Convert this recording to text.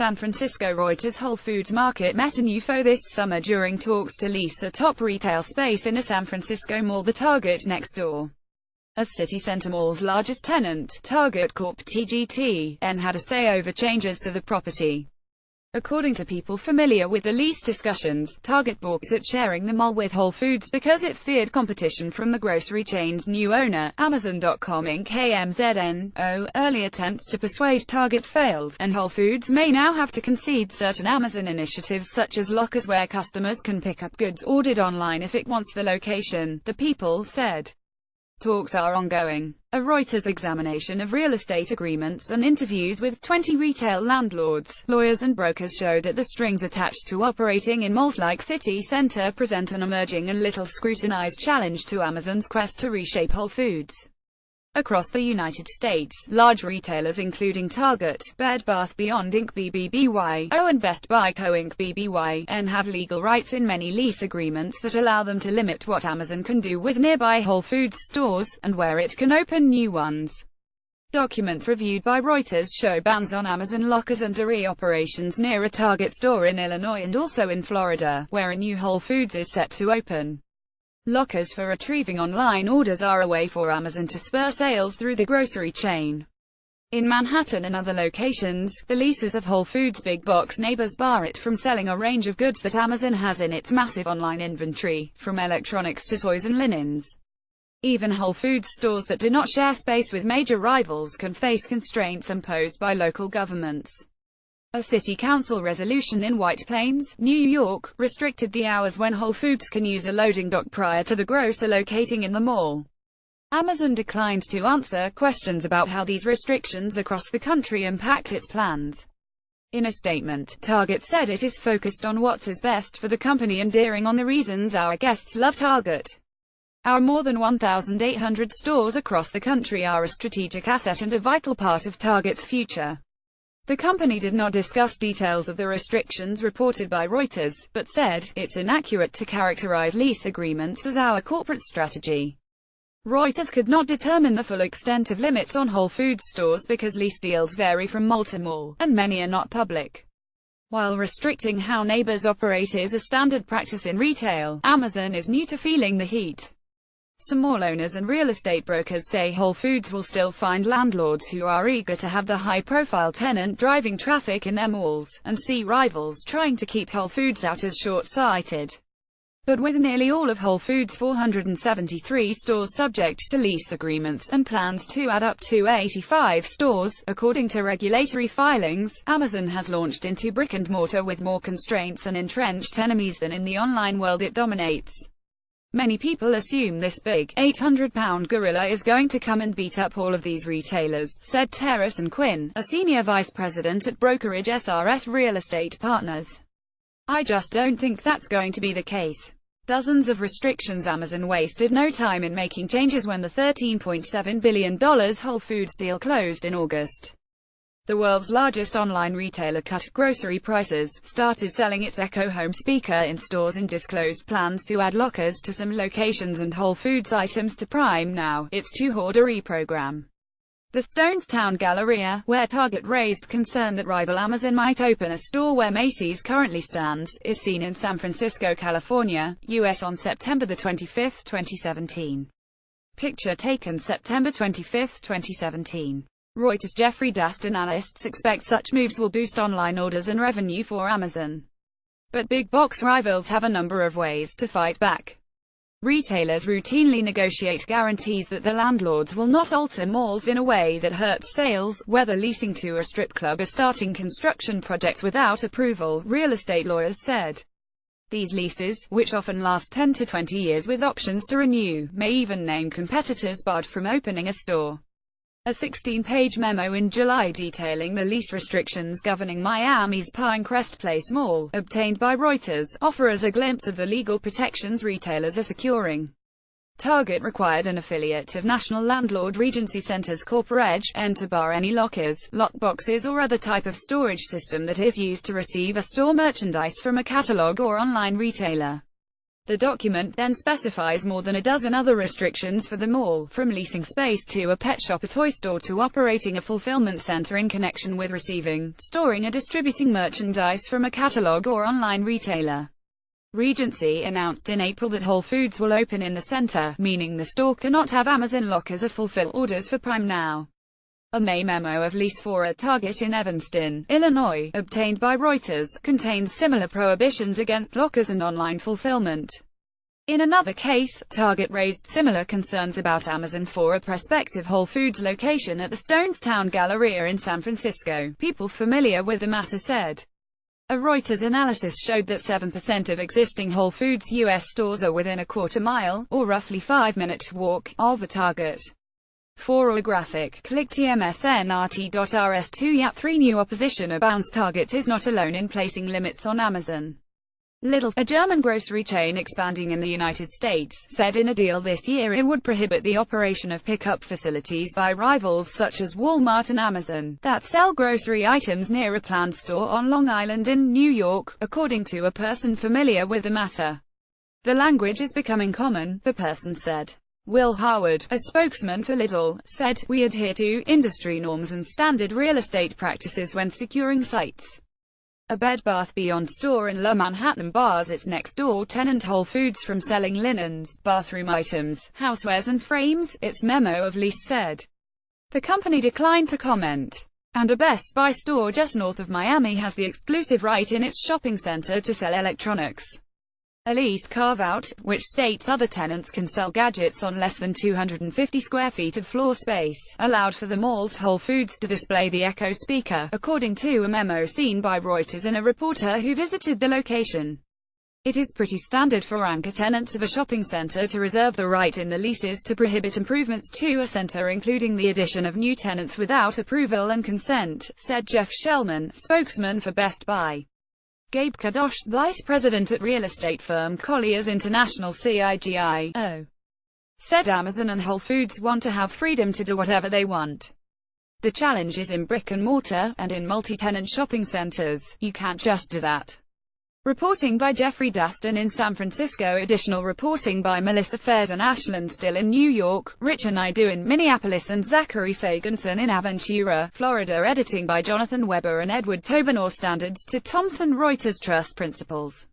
San Francisco. Reuters. Whole Foods Market met a new foe this summer during talks to lease a top retail space in a San Francisco mall, the Target next door. As City Center Mall's largest tenant, Target Corp. TGTN had a say over changes to the property. According to people familiar with the lease discussions, Target balked at sharing the mall with Whole Foods because it feared competition from the grocery chain's new owner, Amazon.com Inc. AMZN. Early attempts to persuade Target failed, and Whole Foods may now have to concede certain Amazon initiatives such as lockers where customers can pick up goods ordered online if it wants the location, the People said. Talks are ongoing. A Reuters examination of real estate agreements and interviews with 20 retail landlords, lawyers and brokers show that the strings attached to operating in malls like City Center present an emerging and little scrutinized challenge to Amazon's quest to reshape Whole Foods. Across the United States, large retailers including Target, Bed Bath Beyond Inc. BBBY, and Best Buy Co. Inc. BBYN have legal rights in many lease agreements that allow them to limit what Amazon can do with nearby Whole Foods stores, and where it can open new ones. Documents reviewed by Reuters show bans on Amazon lockers and delivery operations near a Target store in Illinois and also in Florida, where a new Whole Foods is set to open. Lockers for retrieving online orders are a way for Amazon to spur sales through the grocery chain. In Manhattan and other locations, the leases of Whole Foods' big box neighbors bar it from selling a range of goods that Amazon has in its massive online inventory, from electronics to toys and linens. Even Whole Foods stores that do not share space with major rivals can face constraints imposed by local governments. A city council resolution in White Plains, New York, restricted the hours when Whole Foods can use a loading dock prior to the grocer locating in the mall. Amazon declined to answer questions about how these restrictions across the country impact its plans. In a statement, Target said it is focused on what is best for the company and drawing on the reasons our guests love Target. Our more than 1,800 stores across the country are a strategic asset and a vital part of Target's future. The company did not discuss details of the restrictions reported by Reuters, but said, it's inaccurate to characterize lease agreements as our corporate strategy. Reuters could not determine the full extent of limits on Whole Foods stores because lease deals vary from mall to mall, and many are not public. While restricting how neighbors operate is a standard practice in retail, Amazon is new to feeling the heat. Some mall owners and real estate brokers say Whole Foods will still find landlords who are eager to have the high-profile tenant driving traffic in their malls, and see rivals trying to keep Whole Foods out as short-sighted. But with nearly all of Whole Foods' 473 stores subject to lease agreements, and plans to add up to 85 stores, according to regulatory filings, Amazon has launched into brick-and-mortar with more constraints and entrenched enemies than in the online world it dominates. Many people assume this big, 800-pound gorilla is going to come and beat up all of these retailers, said Terrace and Quinn, a senior vice president at brokerage SRS Real Estate Partners. I just don't think that's going to be the case. Dozens of restrictions. Amazon wasted no time in making changes when the $13.7 billion Whole Foods deal closed in August. The world's largest online retailer cut grocery prices, started selling its Echo home speaker in stores and disclosed plans to add lockers to some locations and Whole Foods items to Prime Now, its two-hordery program. The Stonestown Galleria, where Target raised concern that rival Amazon might open a store where Macy's currently stands, is seen in San Francisco, California, U.S. on September 25, 2017. Picture taken September 25, 2017. Reuters. Jeffrey Dast. Analysts expect such moves will boost online orders and revenue for Amazon. But big box rivals have a number of ways to fight back. Retailers routinely negotiate guarantees that the landlords will not alter malls in a way that hurts sales, whether leasing to a strip club or starting construction projects without approval, real estate lawyers said. These leases, which often last 10 to 20 years with options to renew, may even name competitors barred from opening a store. A 16-page memo in July detailing the lease restrictions governing Miami's Pinecrest Place Mall, obtained by Reuters, offers a glimpse of the legal protections retailers are securing. Target required an affiliate of national landlord Regency Centers Corp.Reg.N to bar any lockers, lockboxes or other type of storage system that is used to receive or store merchandise from a catalog or online retailer. The document then specifies more than a dozen other restrictions for the mall, from leasing space to a pet shop, a toy store, to operating a fulfillment center in connection with receiving, storing or distributing merchandise from a catalog or online retailer. Regency announced in April that Whole Foods will open in the center, meaning the store cannot have Amazon lockers or fulfill orders for Prime Now. A May memo of lease for a Target in Evanston, Illinois, obtained by Reuters, contains similar prohibitions against lockers and online fulfillment. In another case, Target raised similar concerns about Amazon for a prospective Whole Foods location at the Stonestown Galleria in San Francisco. People familiar with the matter said. A Reuters analysis showed that 7% of existing Whole Foods U.S. stores are within a quarter-mile, or roughly 5-minute walk, of a Target. For a graphic, click tmsnrt.rs2 Yap3 New opposition abounds. Target is not alone in placing limits on Amazon. Lidl, a German grocery chain expanding in the United States, said in a deal this year it would prohibit the operation of pickup facilities by rivals such as Walmart and Amazon, that sell grocery items near a planned store on Long Island in New York, according to a person familiar with the matter. The language is becoming common, the person said. Will Harwood, a spokesman for Lidl, said, "We adhere to industry norms and standard real estate practices when securing sites." A Bed Bath Beyond store in Lower Manhattan bars its next-door tenant Whole Foods from selling linens, bathroom items, housewares and frames, its memo of lease said. The company declined to comment. And a Best Buy store just north of Miami has the exclusive right in its shopping center to sell electronics. A leased carve-out, which states other tenants can sell gadgets on less than 250 square feet of floor space, allowed for the mall's Whole Foods to display the Echo speaker, according to a memo seen by Reuters and a reporter who visited the location. It is pretty standard for anchor tenants of a shopping center to reserve the right in the leases to prohibit improvements to a center, including the addition of new tenants without approval and consent, said Jeff Shellman, spokesman for Best Buy. Gabe Kadosh, vice president at real estate firm Colliers International CIGIO, said Amazon and Whole Foods want to have freedom to do whatever they want. The challenge is in brick and mortar, and in multi-tenant shopping centers, you can't just do that. Reporting by Jeffrey Daston in San Francisco. Additional reporting by Melissa Fairs and Ashland Still in New York, Richard Naidu in Minneapolis and Zachary Fagenson in Aventura, Florida. Editing by Jonathan Weber and Edward Tobenor. Standards to Thomson Reuters Trust Principles.